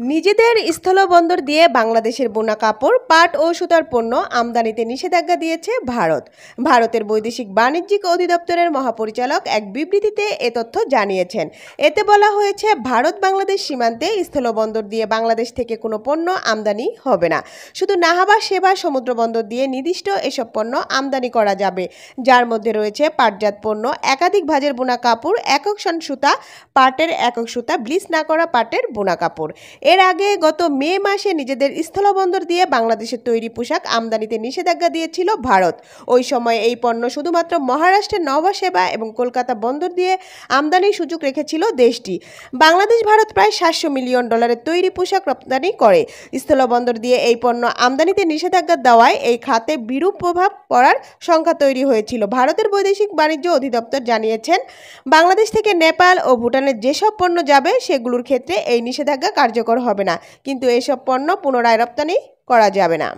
নিজেদের স্থলবন্দর দিয়ে বাংলাদেশের বোনা কাপড়, পাট ও সুতার পণ্য আমদানিতে নিষেধাজ্ঞা দিয়েছে ভারত। ভারতের বৈদেশিক বাণিজ্যিক অধিদপ্তরের মহাপরিচালক এক বিবৃতিতে এ তথ্য জানিয়েছেন। এতে বলা হয়েছে, ভারত বাংলাদেশ সীমান্তে স্থলবন্দর দিয়ে বাংলাদেশ থেকে কোনো পণ্য আমদানি হবে না। শুধু নাহাবা সেবা সমুদ্র বন্দর দিয়ে নির্দিষ্ট এসব পণ্য আমদানি করা যাবে, যার মধ্যে রয়েছে পাটজাত পণ্য, একাধিক ভাঁজের বোনা কাপড়, একক শন সুতা, পাটের একক সুতা, ব্লিচ না করা পাটের বোনা কাপড়। এর আগে গত মে মাসে নিজেদের স্থলবন্দর দিয়ে বাংলাদেশের তৈরি পোশাক আমদানিতে নিষেধাজ্ঞা দিয়েছিল ভারত। ওই সময় এই পণ্য শুধুমাত্র মহারাষ্ট্রের নাভাবা সেবা এবং কলকাতা বন্দর দিয়ে আমদানির সুযোগ রেখেছিল দেশটি। বাংলাদেশ ভারত প্রায় $700 মিলিয়ন তৈরি পোশাক রপ্তানি করে। স্থলবন্দর দিয়ে এই পণ্য আমদানিতে নিষেধাজ্ঞা দেওয়ায় এই খাতে বিরূপ প্রভাব পড়ার শঙ্কা তৈরি হয়েছিল। ভারতের বৈদেশিক বাণিজ্য অধিদপ্তর জানিয়েছেন, বাংলাদেশ থেকে নেপাল ও ভুটানের যেসব পণ্য যাবে সেগুলোর ক্ষেত্রে এই নিষেধাজ্ঞা কার্যকর হবে না, কিন্তু এসব পণ্য পুনরায় রপ্তানি করা যাবে না।